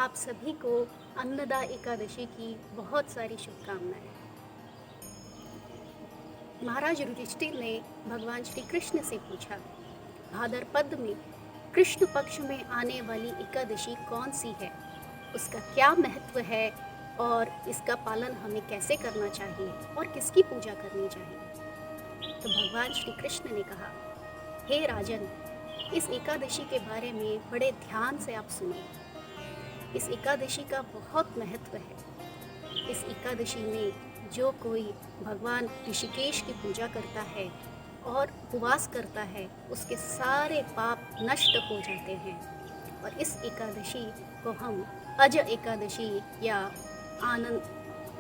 आप सभी को अन्नदा एकादशी की बहुत सारी शुभकामनाएं। महाराज युधिष्ठिर ने भगवान श्री कृष्ण से पूछा, भाद्रपद में कृष्ण पक्ष में आने वाली एकादशी कौन सी है, उसका क्या महत्व है और इसका पालन हमें कैसे करना चाहिए और किसकी पूजा करनी चाहिए। तो भगवान श्री कृष्ण ने कहा, हे राजन, इस एकादशी के बारे में बड़े ध्यान से आप सुनो। इस एकादशी का बहुत महत्व है। इस एकादशी में जो कोई भगवान ऋषिकेश की पूजा करता है और उपवास करता है, उसके सारे पाप नष्ट हो जाते हैं। और इस एकादशी को हम अज एकादशी या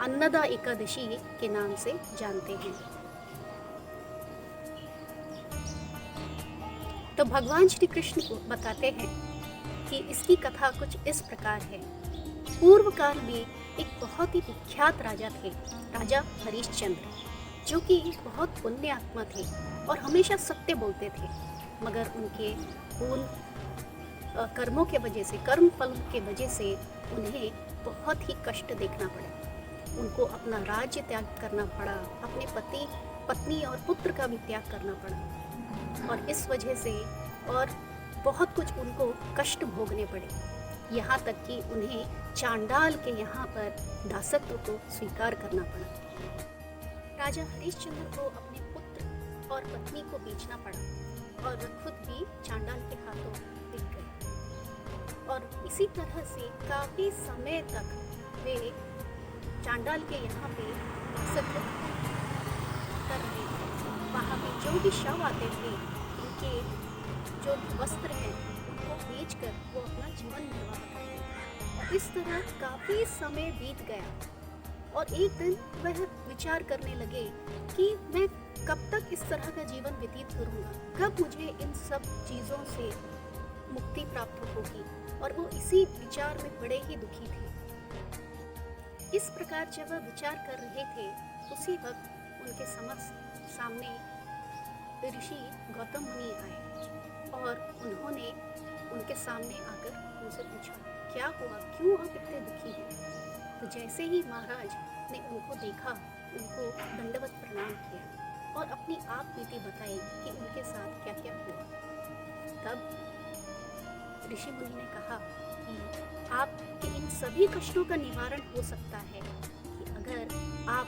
अन्नदा एकादशी के नाम से जानते हैं। तो भगवान श्री कृष्ण को बताते हैं कि इसकी कथा कुछ इस प्रकार है। पूर्व काल में एक बहुत ही विख्यात राजा थे, राजा हरिश्चंद्र, जो कि एक बहुत पुण्य आत्मा थे और हमेशा सत्य बोलते थे। मगर उनके उन कर्मों के वजह से, कर्म फल के वजह से उन्हें बहुत ही कष्ट देखना पड़ा। उनको अपना राज्य त्याग करना पड़ा, अपने पति पत्नी और पुत्र का भी त्याग करना पड़ा, और इस वजह से और बहुत कुछ उनको कष्ट भोगने पड़े। यहाँ तक कि उन्हें चांडाल के यहाँ पर दासत्व को स्वीकार करना पड़ा। राजा हरिश्चंद्र को अपने पुत्र और पत्नी को बेचना पड़ा और खुद भी चांडाल के हाथों बिक गए। और इसी तरह से काफी समय तक वे चांडाल के यहाँ पे दासत्व कर रहे थे। वहाँ पे जो भी शव आते थे, उनके जो वस्त्र हैं उनको बेचकर वो अपना जीवन निर्वाह करते थे। और इस तरह काफी समय बीत गया और एक दिन वह विचार करने लगे कि मैं कब तक इस तरह का जीवन व्यतीत करूंगा, कब मुझे इन सब चीजों से मुक्ति प्राप्त होगी। और वो इसी विचार में बड़े ही दुखी थे। इस प्रकार जब वह विचार कर रहे थे, उसी वक्त उनके सामने ऋषि गौतम मुनि आए और उन्होंने उनके सामने आकर उनसे पूछा, क्या हुआ, क्यों आप इतने दुखी हैं। तो जैसे ही महाराज ने उनको देखा, उनको दंडवत प्रणाम किया और अपनी आप बीती बताई कि उनके साथ क्या क्या हुआ। तब ऋषि मुनि ने कहा कि आपके इन सभी कष्टों का निवारण हो सकता है कि अगर आप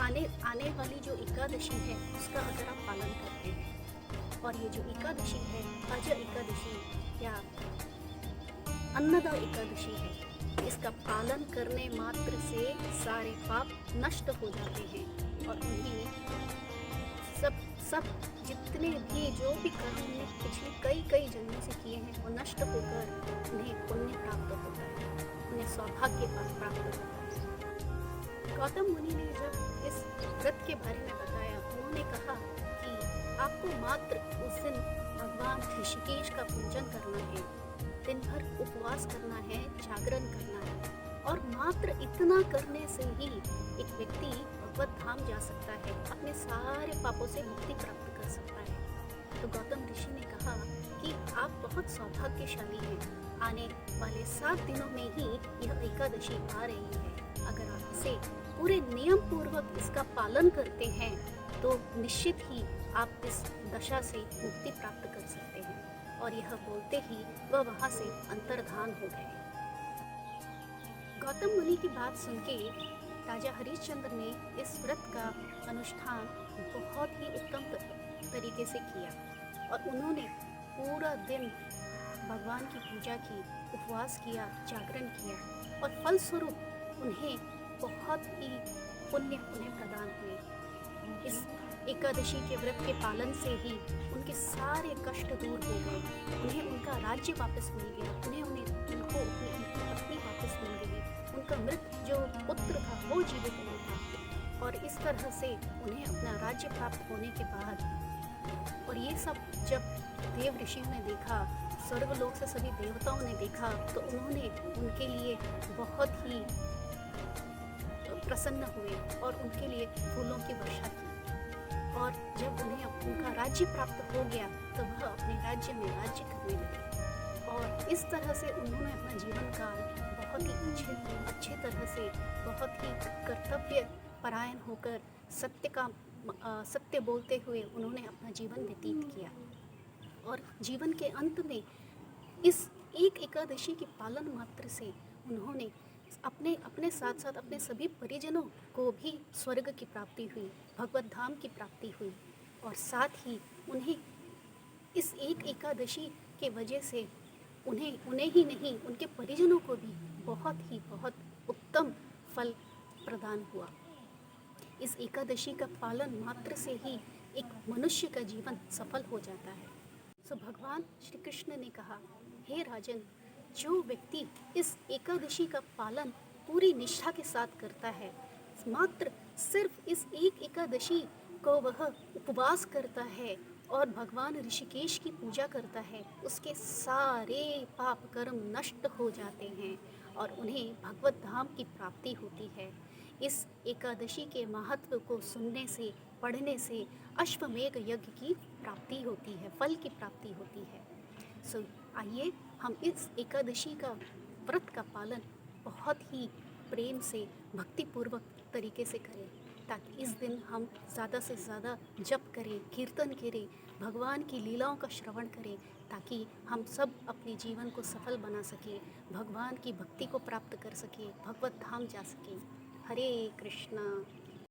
आने वाली जो एकादशी है उसका अगर आप पालन करते हैं। और ये जो एकादशी है, अज एकादशी या अन्नदा एकादशी है, इसका पालन करने मात्र से सारे पाप नष्ट हो जाते हैं और उन्हें सब जितने भी जो भी कर्म उन्हें पिछले कई जन्मों से किए हैं वो नष्ट होकर उन्हें पुण्य प्राप्त होता है, उन्हें सौभाग्य प्राप्त होता है। गौतम मुनि ने जब इस व्रत के बारे में बताया, उन्होंने कहा कि आपको मात्र उस दिन भगवान ऋषिकेश का पूजन करना है, दिन भर उपवास करना है, जागरण करना है, और मात्र इतना करने से ही एक व्यक्ति भगवत धाम जा सकता है, अपने सारे पापों से मुक्ति प्राप्त कर सकता है। तो गौतम ऋषि ने कहा कि आप बहुत सौभाग्यशाली हैं, आने वाले 7 दिनों में ही यह एकादशी आ रही है। अगर आप इसे पूरे नियम पूर्वक इसका पालन करते हैं तो निश्चित ही आप इस दशा से मुक्ति प्राप्त कर सकते हैं। और यह बोलते ही वह वहां से अंतर्धान हो गए। गौतम मुनि की बात सुन के राजा हरिश्चंद्र ने इस व्रत का अनुष्ठान बहुत ही उत्तम तरीके से किया और उन्होंने पूरा दिन भगवान की पूजा की, उपवास किया, जागरण किया और फलस्वरूप उन्हें बहुत ही पुण्य उन्हें प्रदान हुए। इस एकादशी के व्रत के पालन से ही उनके सारे कष्ट दूर हो गए, उन्हें उनका राज्य वापस मिल गया, उनको उनकी पत्नी वापस मिल गई, उनका मृत जो पुत्र था वो जीवित नहीं था। और इस तरह से उन्हें अपना राज्य प्राप्त होने के बाद, और ये सब जब देव ऋषियों ने देखा, स्वर्गलोक से सभी देवताओं ने देखा, तो उन्होंने उनके लिए बहुत ही प्रसन्न हुए और उनके लिए फूलों की वर्षा की। और जब उन्हें उनका राज्य प्राप्त हो गया तो वह अपने राज्य में राज्य करने लगे और इस तरह से उन्होंने अपना जीवन काल बहुत ही अच्छे तरह से, बहुत ही कर्तव्य परायण होकर सत्य बोलते हुए उन्होंने अपना जीवन व्यतीत किया। और जीवन के अंत में इस एक एकादशी के पालन मात्र से उन्होंने अपने अपने साथ साथ अपने सभी परिजनों को भी स्वर्ग की प्राप्ति हुई, भगवत धाम की प्राप्ति हुई। और साथ ही उन्हें इस एक एकादशी के वजह से उन्हें ही नहीं, उनके परिजनों को भी बहुत उत्तम फल प्रदान हुआ। इस एकादशी का पालन मात्र से ही एक मनुष्य का जीवन सफल हो जाता है। सो भगवान श्री कृष्ण ने कहा, हे राजन, जो व्यक्ति इस एकादशी का पालन पूरी निष्ठा के साथ करता है, मात्र सिर्फ इस एक एकादशी को वह उपवास करता है और भगवान ऋषिकेश की पूजा करता है, उसके सारे पाप कर्म नष्ट हो जाते हैं और उन्हें भगवत धाम की प्राप्ति होती है। इस एकादशी के महत्व को सुनने से, पढ़ने से अश्वमेध यज्ञ की प्राप्ति होती है, फल की प्राप्ति होती है। सो आइए हम इस एकादशी का व्रत का पालन बहुत ही प्रेम से, भक्तिपूर्वक तरीके से करें, ताकि इस दिन हम ज़्यादा से ज़्यादा जप करें, कीर्तन करें, भगवान की लीलाओं का श्रवण करें, ताकि हम सब अपने जीवन को सफल बना सकें, भगवान की भक्ति को प्राप्त कर सकें, भगवत धाम जा सकें। हरे कृष्णा।